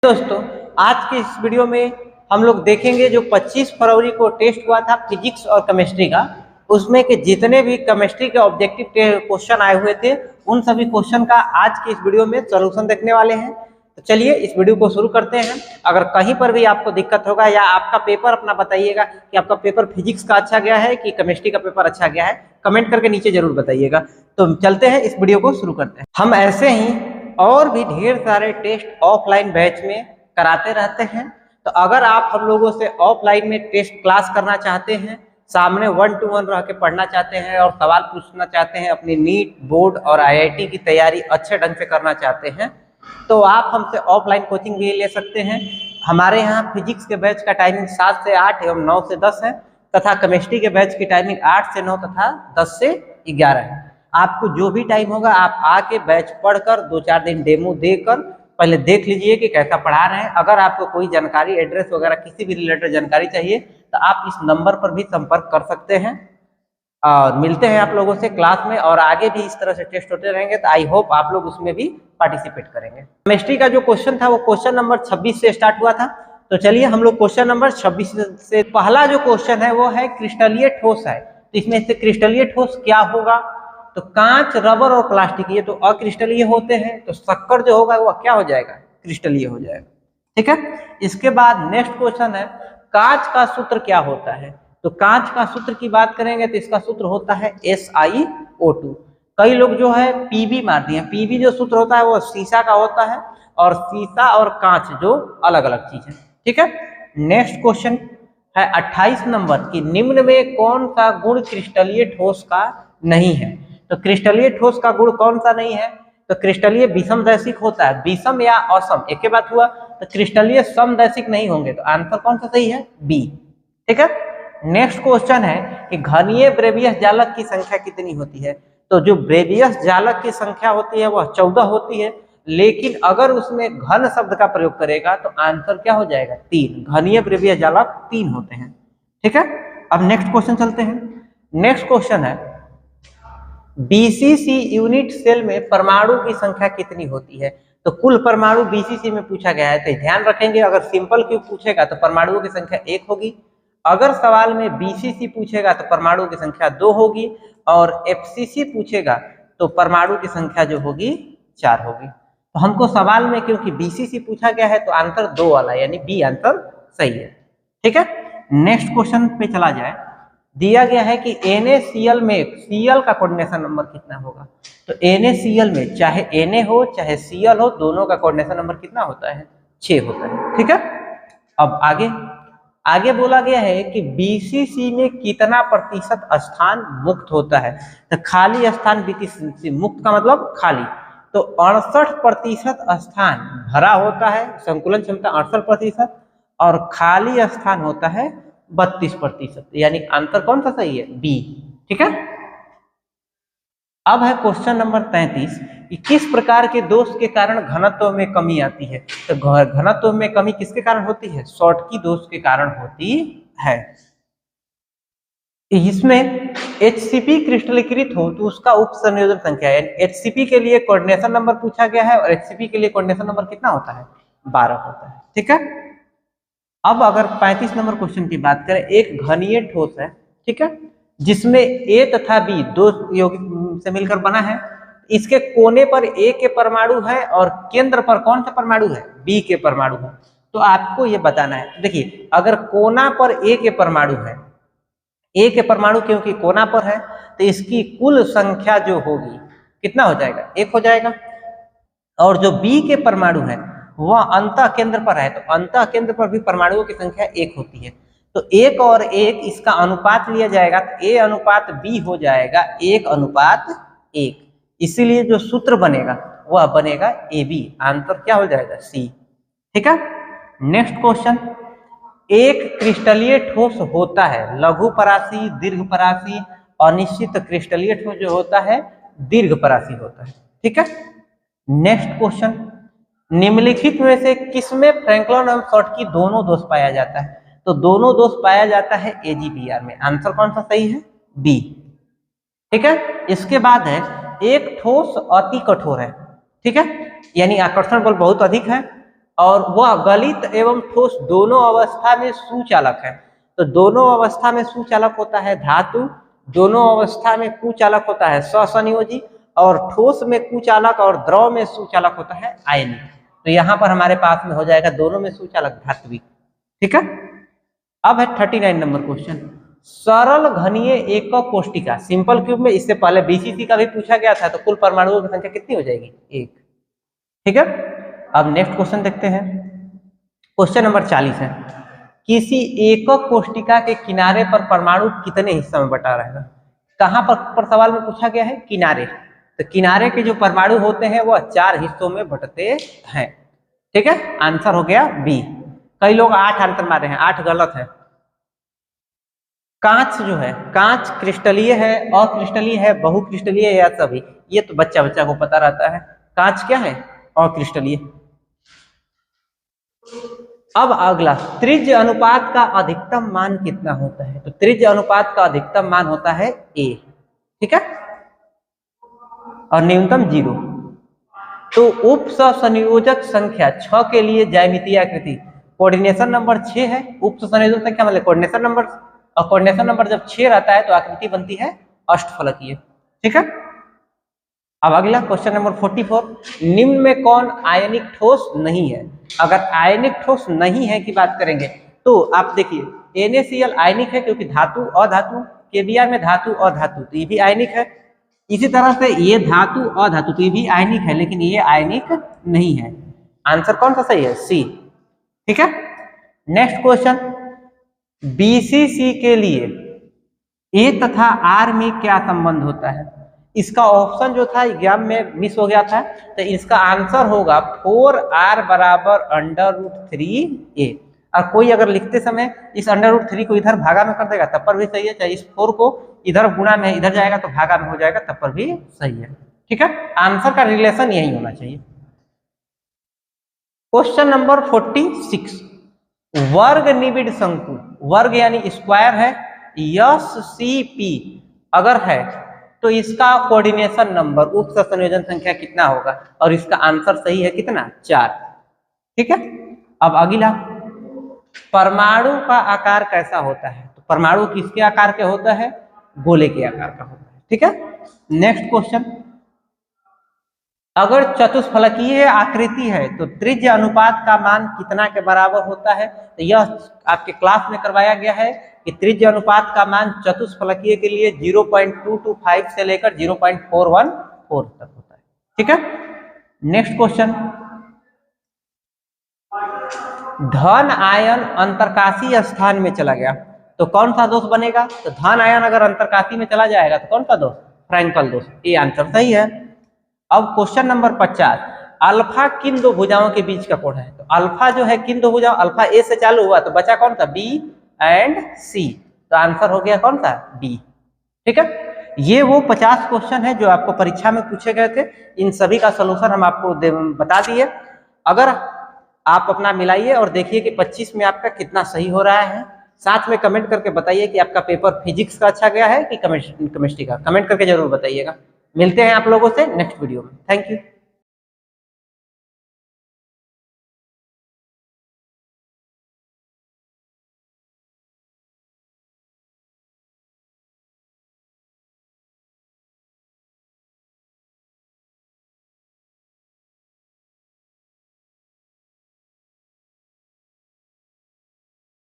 दोस्तों, आज के इस वीडियो में हम लोग देखेंगे जो 25 फरवरी को टेस्ट हुआ था फिजिक्स और केमिस्ट्री का, उसमें के जितने भी केमिस्ट्री के ऑब्जेक्टिव क्वेश्चन आए हुए थे उन सभी क्वेश्चन का आज के इस वीडियो में सॉल्यूशन देखने वाले हैं। तो चलिए इस वीडियो को शुरू करते हैं। अगर कहीं पर भी आपको दिक्कत होगा या आपका पेपर अपना बताइएगा कि आपका पेपर फिजिक्स का अच्छा गया है कि केमिस्ट्री का पेपर अच्छा गया है, कमेंट करके नीचे जरूर बताइएगा। तो चलते हैं इस वीडियो को शुरू करते हैं। हम ऐसे ही और भी ढेर सारे टेस्ट ऑफलाइन बैच में कराते रहते हैं। तो अगर आप हम लोगों से ऑफलाइन में टेस्ट क्लास करना चाहते हैं, सामने 1 to 1 रह के पढ़ना चाहते हैं और सवाल पूछना चाहते हैं, अपनी नीट बोर्ड और आईआईटी की तैयारी अच्छे ढंग से करना चाहते हैं, तो आप हमसे ऑफलाइन कोचिंग भी ले सकते हैं। हमारे यहाँ फिजिक्स के बैच का टाइमिंग 7 से 8 एवं 9 से 10 है तथा केमिस्ट्री के बैच की टाइमिंग 8 से 9 तथा 10 से 11 है। आपको जो भी टाइम होगा आप आके बैच पढ़कर 2-4 दिन डेमो देकर पहले देख लीजिए कि कैसा पढ़ा रहे हैं। अगर आपको कोई जानकारी, एड्रेस वगैरह किसी भी रिलेटेड जानकारी चाहिए तो आप इस नंबर पर भी संपर्क कर सकते हैं। और मिलते हैं आप लोगों से क्लास में, और आगे भी इस तरह से टेस्ट होते रहेंगे तो आई होप आप लोग उसमें भी पार्टिसिपेट करेंगे। केमिस्ट्री का जो क्वेश्चन था वो क्वेश्चन नंबर 26 से स्टार्ट हुआ था। तो चलिए हम लोग क्वेश्चन नंबर 26 से पहला जो क्वेश्चन है वो है क्रिस्टलीय ठोस है। तो इसमें से क्रिस्टलीय ठोस क्या होगा? तो कांच, रबर और प्लास्टिक ये तो अक्रिस्टलीय होते हैं, तो शक्कर जो होगा वो क्या हो जाएगा? क्रिस्टलीय हो जाएगा। ठीक है। इसके बाद नेक्स्ट क्वेश्चन है कांच का सूत्र क्या होता है? तो कांच का सूत्र की बात करेंगे तो इसका सूत्र होता है SiO2। कई लोग जो है पीबी मार दिए। पीबी जो सूत्र होता है वो शीशा का होता है, और शीशा और कांच जो अलग अलग चीज है। ठीक है। नेक्स्ट क्वेश्चन है 28 नंबर की, निम्न में कौन सा गुण क्रिस्टलीय ठोस का नहीं है? तो क्रिस्टलीय ठोस का गुण कौन सा नहीं है? तो क्रिस्टलीय विषमदैशिक होता है। विषम या असम एक ही बात हुआ। तो क्रिस्टलीय समदैशिक नहीं होंगे, तो आंसर कौन सा सही है? बी। ठीक है। नेक्स्ट क्वेश्चन है कि घनीय ब्रेवियस जालक की संख्या कितनी होती है? तो जो ब्रेवियस जालक की संख्या होती है वह 14 होती है, लेकिन अगर उसमें घन शब्द का प्रयोग करेगा तो आंसर क्या हो जाएगा? 3। घनीय ब्रेवियस जालक 3 होते हैं। ठीक है। अब नेक्स्ट क्वेश्चन चलते हैं। नेक्स्ट क्वेश्चन है बीसीसी यूनिट सेल में परमाणु की संख्या कितनी होती है? तो कुल परमाणु बीसीसी में पूछा गया है, तो ध्यान रखेंगे अगर सिंपल क्यूब पूछेगा तो परमाणुओं की संख्या 1 होगी। अगर सवाल में बीसीसी पूछेगा तो परमाणु की संख्या 2 होगी, और एफसीसी पूछेगा तो परमाणु की संख्या जो होगी 4 होगी। तो हमको सवाल में क्योंकि बीसीसी पूछा गया है तो आंसर 2 वाला यानी बी आंसर सही है। ठीक है। नेक्स्ट क्वेश्चन पे चला जाए। दिया गया है कि NaCl में Cl का कोऑर्डिनेशन नंबर कितना होगा? तो NaCl में चाहे Na हो चाहे Cl हो, दोनों का कोऑर्डिनेशन नंबर कितना होता है? 6 होता है। ठीक है। अब आगे बोला गया है कि बीसीसी में कितना प्रतिशत स्थान मुक्त होता है? तो खाली स्थान बीसीसी मुक्त का मतलब खाली, तो 68% स्थान भरा होता है, संकुलन क्षमता 68%, और खाली स्थान होता है 32%, यानी आंसर कौन सा सही है? बी। ठीक है। अब है क्वेश्चन नंबर 33 कि किस प्रकार के दोष के कारण घनत्व में कमी आती है? तो घनत्व में कमी किसके कारण होती है? शॉर्टकी दोष के कारण होती है। इसमें HCP क्रिस्टलीकृत हो तो उसका उप संयोजन संख्या है। HCP के लिए कोऑर्डिनेशन नंबर पूछा गया है, और HCP के लिए कोऑर्डिनेशन नंबर कितना होता है? 12 होता है। ठीक है। अब अगर 35 नंबर क्वेश्चन की बात करें, एक घनीय ठोस है, ठीक है, जिसमें A तथा B दो यौगिक से मिलकर बना है। इसके कोने पर A के परमाणु है और केंद्र पर कौन सा परमाणु है? B के परमाणु है। तो आपको ये बताना है। देखिए अगर कोना पर A के परमाणु है, A के परमाणु क्योंकि कोना पर है तो इसकी कुल संख्या जो होगी कितना हो जाएगा? 1 हो जाएगा। और जो B के परमाणु है वह अंतः केंद्र पर है, तो अंतः केंद्र पर भी परमाणुओं की संख्या 1 होती है। तो 1 और 1 इसका अनुपात लिया जाएगा तो A अनुपात B हो जाएगा 1:1। इसीलिए जो सूत्र बनेगा वह बनेगा AB। आंसर क्या हो जाएगा? C। ठीक है। नेक्स्ट क्वेश्चन, एक क्रिस्टलीय ठोस होता है लघु परासी, दीर्घ परासी, अनिश्चित क्रिस्टलीय ठोस जो होता है दीर्घ परासी होता है। ठीक है। नेक्स्ट क्वेश्चन, निम्नलिखित में से किसमें फ्रैंकलिन एवं शॉर्टकी दोनों दोष पाया जाता है? तो दोनों दोष पाया जाता है AgBr में। आंसर कौन सा सही है? बी। ठीक है। इसके बाद है एक ठोस अति कठोर है, ठीक है, यानी आकर्षण बल बहुत अधिक है, और वह गलित एवं ठोस दोनों अवस्था में सुचालक है। तो दोनों अवस्था में सुचालक होता है धातु, दोनों अवस्था में कुचालक होता है ससंयोजी, और ठोस में कुचालक और द्रव में सुचालक होता है आयनिक। तो यहाँ पर हमारे पास में हो जाएगा दोनों में सुचालक धात्विक। ठीक है, अब है 39 नंबर क्वेश्चन। सरल घनीय एकक कोष्टिका, सिंपल क्यूब में इससे पहले बीसीसी का भी पूछा गया था, तो कुल परमाणुओं की संख्या कितनी हो जाएगी? 1। ठीक है, अब नेक्स्ट क्वेश्चन देखते हैं। क्वेश्चन नंबर 40 है, किसी एकक कोष्टिका के किनारे पर परमाणु कितने हिस्सों में बटा रहेगा? कहां पर सवाल में पूछा गया है? किनारे। तो किनारे के जो परमाणु होते हैं वह 4 हिस्सों में बटते हैं। ठीक है, आंसर हो गया बी। कई लोग 8 आंसर मारे हैं, 8 गलत है। कांच जो है, कांच क्रिस्टलीय है, अक्रिस्टलीय है, बहुक्रिस्टलीय है या सभी? ये तो बच्चा को पता रहता है। कांच क्या है? अक्रिस्टलीय। अब अगला, त्रिज्य अनुपात का अधिकतम मान कितना होता है? तो त्रिज्य अनुपात का अधिकतम मान होता है A। ठीक है, और न्यूनतम 0। तो उप संयोजक संख्या 6 के लिए ज्यामितीय आकृति, कोऑर्डिनेशन नंबर 6 है। उप संयोजक संख्या मतलब कोऑर्डिनेशन नंबर, और कोऑर्डिनेशन नंबर जब 6 रहता है तो आकृति बनती है अष्टफलकीय। ठीक है, अब अगला क्वेश्चन नंबर 44, निम्न में कौन आयनिक ठोस नहीं है? अगर आयनिक ठोस नहीं है की बात करेंगे तो आप देखिए NaCl आयनिक है क्योंकि धातु अधातु, KBr में धातु अधातु, तो ये भी आयनिक है। इसी तरह से ये धातु अधातु, तो ये भी आयनिक है, लेकिन ये आयनिक नहीं है। आंसर कौन सा सही है? सी। ठीक है, नेक्स्ट क्वेश्चन, BCC के लिए A तथा R में क्या संबंध होता है? इसका ऑप्शन जो था एग्जाम में मिस हो गया था, तो इसका आंसर होगा 4R बराबर √3A। और कोई अगर लिखते समय इस √3 को इधर भागा में कर देगा तब पर भी सही है, चाहे इस 4 को इधर गुणा में इधर जाएगा तो भागा में हो जाएगा तब पर भी सही है। ठीक है, आंसर का रिलेशन यही होना चाहिए। क्वेश्चन नंबर 46, वर्ग निबिड़ शंकु, वर्ग यानी स्क्वायर है, SCP अगर है तो इसका कोऑर्डिनेशन नंबर, उप संयोजन संख्या कितना होगा? और इसका आंसर सही है कितना? 4। ठीक है, अब अगला, परमाणु का आकार कैसा होता है? तो परमाणु किसके आकार के होता है? गोले के आकार का होता है। ठीक है, नेक्स्ट क्वेश्चन, अगर चतुष्फलकीय आकृति है तो त्रिज्य अनुपात का मान कितना के बराबर होता है? तो यह आपके क्लास में करवाया गया है कि त्रिज्य अनुपात का मान चतुष्फलकीय के लिए 0.225 से लेकर 0.414 तक होता है। ठीक है, नेक्स्ट क्वेश्चन, धन आयन अंतरकाशीय स्थान में चला गया तो कौन सा दोष बनेगा? तो धन आयन अगर अंतरकाशी में चला जाएगा तो कौन सा दोष? फ्रैंकल दोष। ये आंसर सही है। अब क्वेश्चन नंबर 50, अल्फा किन दो भुजाओं के बीच का कोण है? तो अल्फा जो है किन दो भुजाओं, अल्फा A से चालू हुआ तो बचा कौन सा? B and C। तो आंसर हो गया कौन सा? B। ठीक है, ये वो 50 क्वेश्चन है जो आपको परीक्षा में पूछे गए थे। इन सभी का सोल्यूशन हम आपको बता दिए। अगर आप अपना मिलाइए और देखिए कि 25 में आपका कितना सही हो रहा है। साथ में कमेंट करके बताइए कि आपका पेपर फिजिक्स का अच्छा गया है कि केमिस्ट्री का। कमेंट करके जरूर बताइएगा। मिलते हैं आप लोगों से नेक्स्ट वीडियो में। Thank you.